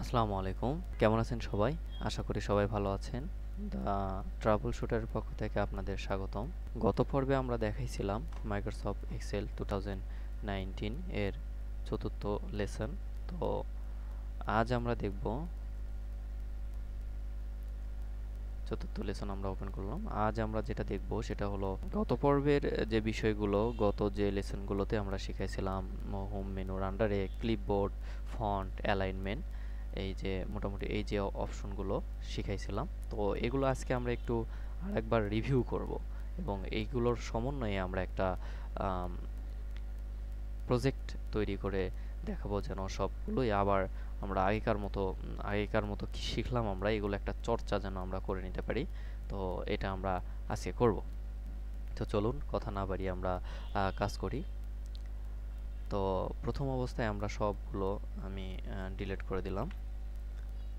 আসসালামু আলাইকুম। কেমন আছেন সবাই? আশা করি সবাই ভালো আছেন। দ্য ট্রাবল শুটারের পক্ষ থেকে আপনাদের স্বাগতম। গত পর্বে আমরা দেখাইছিলাম মাইক্রোসফট এক্সেল 2019 এর চতুর্থ লেসন। তো আজ আমরা দেখব চতুর্থ লেসন আমরা ওপেন করলাম। আজ আমরা যেটা দেখব সেটা হলো গত পর্বের যে বিষয়গুলো, গত যে লেসনগুলোতে আমরা শিখাইছিলাম হোম মেনুর আন্ডারে ক্লিপবোর্ড, ফন্ট, অ্যালাইনমেন্ট, এই যে মোটামুটি এই যে অপশনগুলো শিখাইছিলাম। তো এগুলো আজকে আমরা একটু আরেকবার রিভিউ করব এবং এইগুলোর সমন্বয়ে আমরা একটা প্রজেক্ট তৈরি করে দেখাবো যেন সবগুলোই আবার আমরা আগেকার মতো কি শিখলাম আমরা এগুলো একটা চর্চা যেন আমরা করে নিতে পারি। তো এটা আমরা আজকে করব। তো চলুন কথা না বাড়িয়ে আমরা কাজ করি। তো প্রথম অবস্থায় আমরা সবগুলো আমি ডিলিট করে দিলাম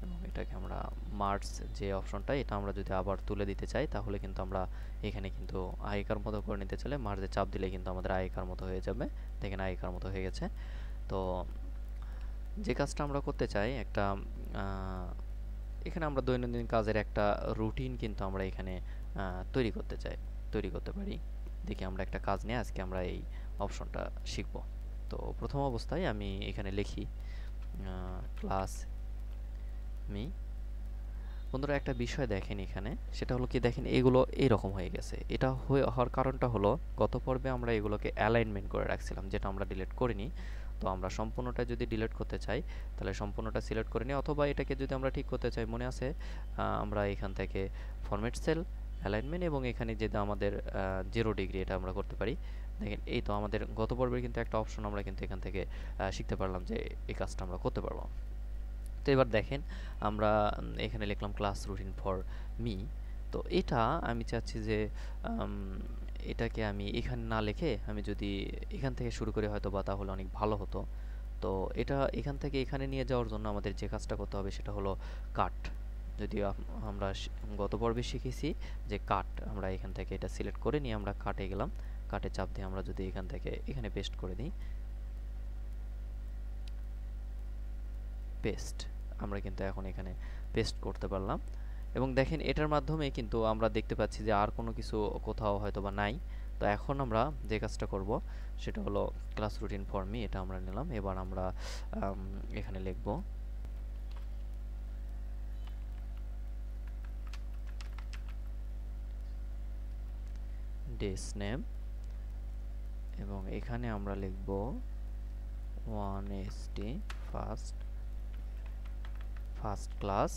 এবং এটাকে আমরা মার্জ যে অপশনটা এটা আমরা যদি আবার তুলে দিতে চাই তাহলে কিন্তু আমরা এখানে কিন্তু আগেকার মতো করে নিতে চাইলে মার্জে চাপ দিলে কিন্তু আমাদের আগেকার মতো হয়ে যাবে। দেখেন আগেকার মতো হয়ে গেছে। তো যে কাজটা আমরা করতে চাই একটা এখানে আমরা দৈনন্দিন কাজের একটা রুটিন কিন্তু আমরা এখানে তৈরি করতে পারি। দেখি আমরা একটা কাজ নিয়ে আজকে আমরা এই অপশনটা শিখব। তো প্রথম অবস্থায় আমি এখানে লিখি ক্লাস মি। বন্ধুরা একটা বিষয় দেখেন এখানে, সেটা হলো কি দেখেন এগুলো এইরকম হয়ে গেছে। এটা হওয়ার কারণটা হলো গত পর্বে আমরা এগুলোকে অ্যালাইনমেন্ট করে রাখছিলাম যেটা আমরা ডিলিট করিনি। তো আমরা সম্পূর্ণটা যদি ডিলিট করতে চাই তাহলে সম্পূর্ণটা সিলেক্ট করে নিই, অথবা এটাকে যদি আমরা ঠিক করতে চাই মনে আছে আমরা এখান থেকে ফরম্যাট সেল, অ্যালাইনমেন্ট এবং এখানে যেটা আমাদের 0 ডিগ্রি এটা আমরা করতে পারি। দেখেন এই তো আমাদের গত পর্বের কিন্তু একটা অপশন আমরা কিন্তু এখান থেকে শিখতে পারলাম যে এই কাজটা আমরা করতে পারবো। তো এবার দেখেন আমরা এখানে লিখলাম ক্লাস রুটিন ফর মি। তো এটা আমি চাচ্ছি যে এটাকে আমি এখানে না লিখে আমি যদি এখান থেকে শুরু করি হয়তো বা তাহলে অনেক ভালো হতো। তো এটা এখান থেকে এখানে নিয়ে যাওয়ার জন্য আমাদের যে কাজটা করতে হবে সেটা হলো কাট। যদিও আমরা গত পর্বে শিখেছি যে কাট, আমরা এখান থেকে এটা সিলেক্ট করে নিয়ে আমরা কাটে গেলাম। কাটে চাপ দিয়ে আমরা যদি এখান থেকে এখানে পেস্ট করে দিই, পেস্ট, আমরা কিন্তু এখন এখানে পেস্ট করতে পারলাম। এবং দেখেন এটার মাধ্যমে কিন্তু আমরা দেখতে পাচ্ছি যে আর কোনো কিছু কোথাও হয়তো বা নাই। তো এখন আমরা যে কাজটা করব সেটা হলো ক্লাস রুটিন ফর মি, এটা আমরা নিলাম। এবার আমরা এখানে লিখব ডেস নেম এবং এখানে আমরা লিখব 1st ফার্স্ট ক্লাস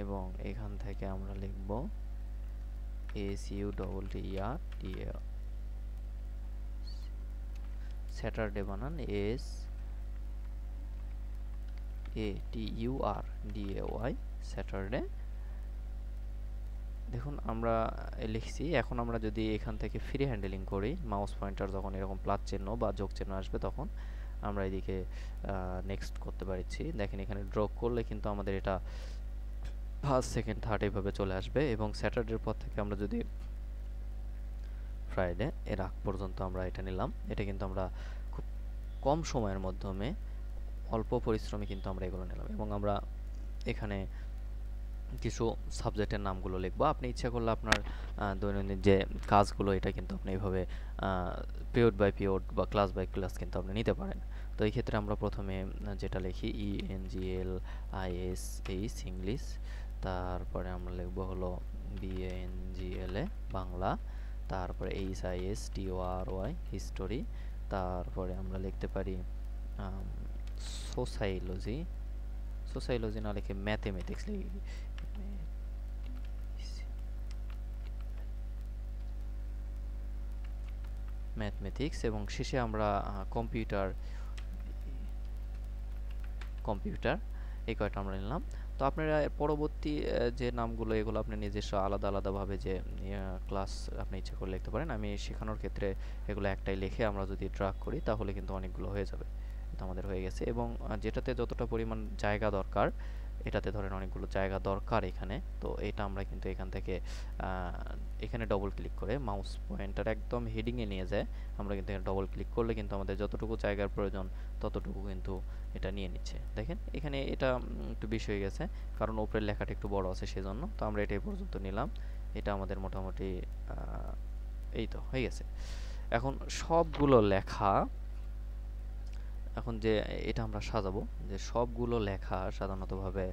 এবং এখান থেকে আমরা লিখব SUTTER, স্যাটারডে বানান SATURDAY, স্যাটারডে। দেখুন আমরা লিখছি। এখন আমরা যদি এখান থেকে ফ্রি হ্যান্ডেলিং করি, মাউস পয়েন্টার যখন এরকম প্লাস চিহ্ন বা যোগ চিহ্ন আসবে তখন আমরা এদিকে নেক্সট করতে পারছি। দেখেন এখানে ড্র করলে কিন্তু আমাদের এটা ফার্স্ট, সেকেন্ড, থার্ড এইভাবে চলে আসবে। এবং স্যাটারডের পর থেকে আমরা যদি ফ্রাইডে এর আগ পর্যন্ত আমরা এটা নিলাম, এটা কিন্তু আমরা খুব কম সময়ের মাধ্যমে অল্প পরিশ্রমে কিন্তু আমরা এগুলো নিলাম। এবং আমরা এখানে কিছু সাবজেক্টের নামগুলো লিখবো। আপনি ইচ্ছা করলে আপনার দৈনন্দিন যে কাজগুলো এটা কিন্তু আপনি এইভাবে পিরিয়ড বাই পিরিয়ড বা ক্লাস বাই ক্লাস কিন্তু আপনি নিতে পারেন। তো এই ক্ষেত্রে আমরা প্রথমে যেটা লিখি ENGLISH ইংলিশ, তারপরে আমরা লিখবো হলো BANGLA বাংলা, তারপরে HISTORY হিস্টোরি, তারপরে আমরা লিখতে পারি সোসাইলজি, সোসাইলজি না লিখে ম্যাথমেটিক্স লিখি, ম্যাথমেটিক্স। এবং শেষে আমরা কম্পিউটার কম্পিউটার এই কয়টা আমরা নিলাম। তো আপনারা পরবর্তী যে নামগুলো এগুলো আপনি নিজস্ব আলাদা আলাদাভাবে যে ক্লাস আপনি ইচ্ছে করে লিখতে পারেন। আমি শেখানোর ক্ষেত্রে এগুলো একটাই লিখে আমরা যদি ড্রাগ করি তাহলে কিন্তু অনেকগুলো হয়ে যাবে। এটা আমাদের হয়ে গেছে। এবং যেটাতে যতটা পরিমাণ জায়গা দরকার এটাতে ধরেন অনেকগুলো জায়গা দরকার এখানে, তো এটা আমরা কিন্তু এখান থেকে এখানে ডবল ক্লিক করে মাউস পয়েন্টার একদম হেডিংয়ে নিয়ে যায়, আমরা কিন্তু এখানে ডবল ক্লিক করলে কিন্তু আমাদের যতটুকু জায়গার প্রয়োজন ততটুকু কিন্তু এটা নিয়ে নিচ্ছে। দেখেন এখানে এটা একটু বেশি হয়ে গেছে, কারণ উপরের লেখাটা একটু বড় আছে সেজন্য। তো আমরা এটা এই পর্যন্ত নিলাম, এটা আমাদের মোটামুটি এই তো হয়ে গেছে। এখন সবগুলো লেখা, এখন যে এটা আমরা সাজাবো, যে সবগুলো লেখা সাধারণতভাবে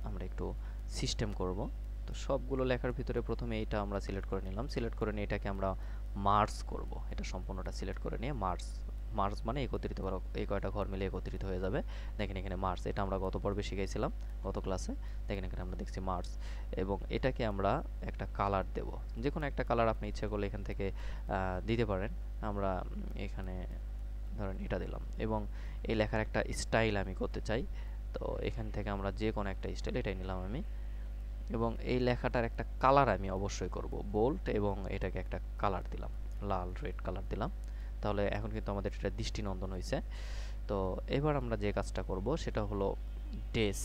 আমরা একটু সিস্টেম করব। তো সবগুলো লেখার ভিতরে প্রথমে এইটা আমরা সিলেক্ট করে নিলাম, সিলেক্ট করে নিয়ে এটাকে আমরা মার্জ করব। এটা সম্পূর্ণটা সিলেক্ট করে নিয়ে মার্জ, মার্জ মানে একত্রিত করা, এই কয়টা ঘর মিলে একত্রিত হয়ে যাবে। দেখেন এখানে মার্জ, এটা আমরা গত পর্বে শিখাইছিলাম গত ক্লাসে। দেখেন এখানে আমরা দেখছি মার্জ, এবং এটাকে আমরা একটা কালার দেব, যে কোনো একটা কালার আপনি ইচ্ছা করলে এখান থেকে দিতে পারেন। আমরা এখানে ধরেন এটা দিলাম, এবং এই লেখার একটা স্টাইল আমি করতে চাই, তো এখান থেকে আমরা যে কোনো একটা স্টাইল এটাই নিলাম আমি, এবং এই লেখাটার একটা কালার আমি অবশ্যই করব বোল্ড, এবং এটাকে একটা কালার দিলাম, লাল রেড কালার দিলাম। তাহলে এখন কিন্তু আমাদের এটা দৃষ্টিনন্দন হয়েছে। তো এবার আমরা যে কাজটা করব সেটা হলো ডেস,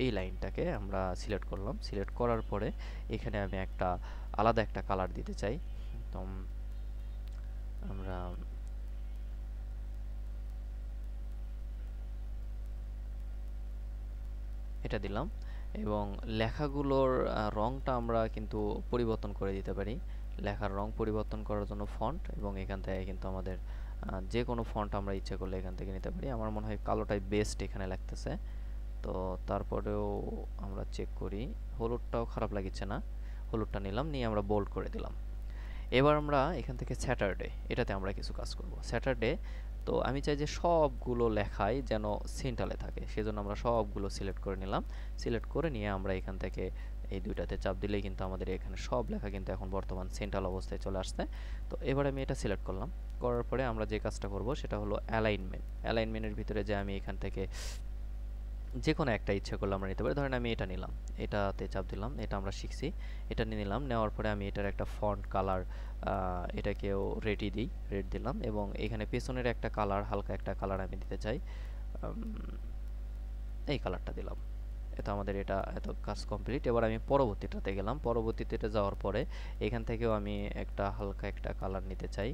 এই লাইনটাকে আমরা সিলেক্ট করলাম, সিলেক্ট করার পরে এখানে আমি একটা আলাদা একটা কালার দিতে চাই। তো আমরা এটা দিলাম, এবং লেখাগুলোর রংটা আমরা কিন্তু পরিবর্তন করে দিতে পারি। লেখার রং পরিবর্তন করার জন্য ফন্ট, এবং এখান থেকে কিন্তু আমাদের যে কোনো ফন্ট আমরা ইচ্ছা করলে এখান থেকে নিতে পারি। আমার মনে হয় কালোটাই বেস্ট এখানে লাগতেছে। তো তারপরেও আমরা চেক করি, হলুদটাও খারাপ লাগছে না, হলুদটা নিলাম, নিয়ে আমরা বোল্ড করে দিলাম। এবার আমরা এখান থেকে স্যাটারডে, এটাতে আমরা কিছু কাজ করব। স্যাটারডে, তো আমি চাই যে সবগুলো লেখাই যেন সেন্ট্রালে থাকে, সেজন্য আমরা সবগুলো সিলেক্ট করে নিলাম। সিলেক্ট করে নিয়ে আমরা এখান থেকে এই দুইটাতে চাপ দিলেই কিন্তু আমাদের এখানে সব লেখা কিন্তু এখন বর্তমান সেন্ট্রাল অবস্থায় চলে আসছে। তো এবার আমি এটা সিলেক্ট করলাম, করার পরে আমরা যে কাজটা করব সেটা হলো অ্যালাইনমেন্ট। অ্যালাইনমেন্টের ভিতরে যে আমি এখান থেকে যে কোনো একটা ইচ্ছা করলে আমরা নিতে পারি। ধরেন আমি এটা নিলাম, এটাতে চাপ দিলাম, এটা আমরা শিখছি, এটা নিয়ে নিলাম। নেওয়ার পরে আমি এটার একটা ফন্ট কালার, এটাকেও রেডই দিই, রেড দিলাম, এবং এখানে পেছনের একটা কালার, হালকা একটা কালার আমি দিতে চাই, এই কালারটা দিলাম। এটা আমাদের এটা এত কাজ কমপ্লিট। এবার আমি পরবর্তীটাতে গেলাম, পরবর্তীতে যাওয়ার পরে এখান থেকেও আমি একটা হালকা একটা কালার নিতে চাই,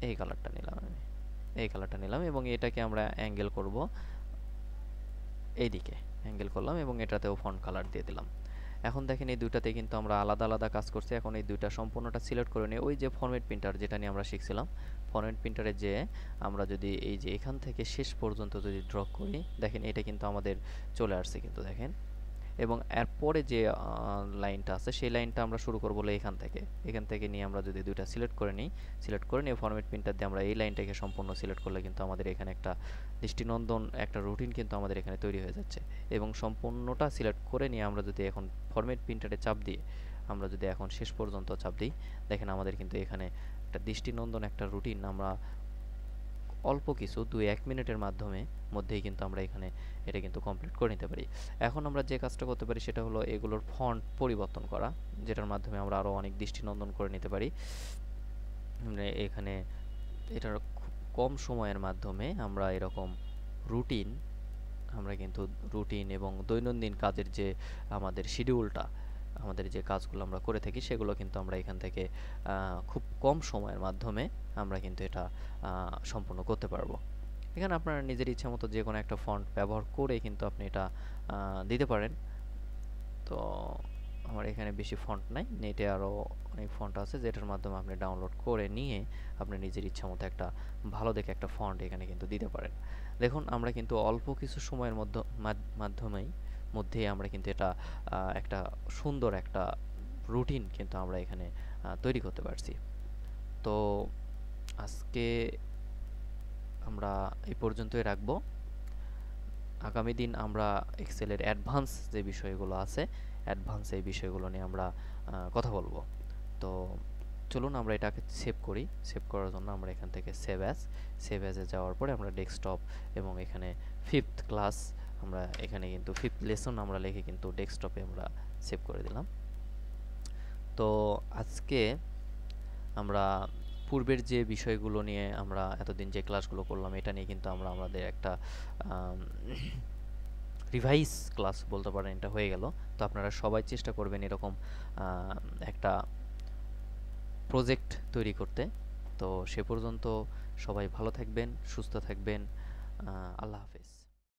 এই কালারটা নিলাম আমি, এই কালারটা নিলাম, এবং এটাকে আমরা অ্যাঙ্গেল করব, এইদিকে অ্যাঙ্গেল করলাম, এবং এটাতেও ফন্ট কালার দিয়ে দিলাম। এখন দেখেন এই দুইটাতে কিন্তু আমরা আলাদা আলাদা কাজ করছি। এখন এই দুইটা সম্পূর্ণটা সিলেক্ট করে নিয়ে ওই যে ফরম্যাট প্রিন্টার যেটা নিয়ে আমরা শিখছিলাম, ফরম্যাট প্রিন্টারে যে আমরা যদি এই যে এখান থেকে শেষ পর্যন্ত যদি ড্র করি, দেখেন এটা কিন্তু আমাদের চলে আসছে কিন্তু দেখেন। এবং এরপরে যে লাইনটা আছে সেই লাইনটা আমরা শুরু করবো এখান থেকে নিয়ে আমরা যদি দুইটা সিলেক্ট করে নিই, সিলেক্ট করে নিয়ে ফরম্যাট প্রিন্টার দিয়ে আমরা এই লাইনটাকে সম্পূর্ণ সিলেক্ট করলে কিন্তু আমাদের এখানে একটা দৃষ্টিনন্দন একটা রুটিন কিন্তু আমাদের এখানে তৈরি হয়ে যাচ্ছে। এবং সম্পূর্ণটা সিলেক্ট করে নিয়ে আমরা যদি এখন ফরম্যাট প্রিন্টারে চাপ দিয়ে আমরা যদি এখন শেষ পর্যন্ত চাপ দিই, দেখেন আমাদের কিন্তু এখানে একটা দৃষ্টিনন্দন একটা রুটিন আমরা অল্প কিছু 2-1 মিনিটের মধ্যেই কিন্তু আমরা এখানে এটা কিন্তু কমপ্লিট করে নিতে পারি। এখন আমরা যে কাজটা করতে পারি সেটা হলো এগুলোর ফন্ট পরিবর্তন করা, যেটার মাধ্যমে আমরা আরও অনেক দৃষ্টিনন্দন করে নিতে পারি। এখানে এটার খুব কম সময়ের মাধ্যমে আমরা এরকম রুটিন, আমরা কিন্তু রুটিন এবং দৈনন্দিন কাজের যে আমাদের শিডিউলটা, আমাদের যে কাজগুলো আমরা করে থাকি সেগুলো কিন্তু আমরা এখান থেকে খুব কম সময়ের মাধ্যমে আমরা কিন্তু এটা সম্পূর্ণ করতে পারবো। এখানে আপনার নিজের ইচ্ছা মতো যে কোনো একটা ফন্ট ব্যবহার করে কিন্তু আপনি এটা দিতে পারেন। তো আমার এখানে বেশি ফন্ট নাই, নেটে আরও অনেক ফন্ট আছে যেটার মাধ্যমে আপনি ডাউনলোড করে নিয়ে আপনি নিজের ইচ্ছা মতো একটা ভালো দেখে একটা ফন্ট এখানে কিন্তু দিতে পারেন। দেখুন আমরা কিন্তু অল্প কিছু সময়ের মধ্যেই আমরা কিন্তু এটা একটা সুন্দর একটা রুটিন কিন্তু আমরা এখানে তৈরি করতে পারছি। তো আজকে আমরা এই পর্যন্তই রাখবো। আগামী দিন আমরা এক্সেলের অ্যাডভান্স যে বিষয়গুলো আছে, অ্যাডভান্স এই বিষয়গুলো নিয়ে আমরা কথা বলবো। তো চলুন আমরা এটাকে সেভ করি। সেভ করার জন্য আমরা এখান থেকে সেভ অ্যাজে যাওয়ার পরে আমরা ডেস্কটপ, এবং এখানে 5th ক্লাস, আমরা এখানে কিন্তু 5th লেসন আমরা লিখে কিন্তু ডেস্কটপে আমরা সেভ করে দিলাম। তো আজকে আমরা পূর্বের যে বিষয়গুলো নিয়ে আমরা এতদিন যে ক্লাসগুলো করলাম এটা নিয়ে কিন্তু আমরা আমাদের একটা রিভাইজ ক্লাস বলতে পারেন এটা হয়ে গেল। তো আপনারা সবাই চেষ্টা করবেন এরকম একটা প্রজেক্ট তৈরি করতে। তো সে পর্যন্ত সবাই ভালো থাকবেন, সুস্থ থাকবেন। আল্লাহ হাফেজ।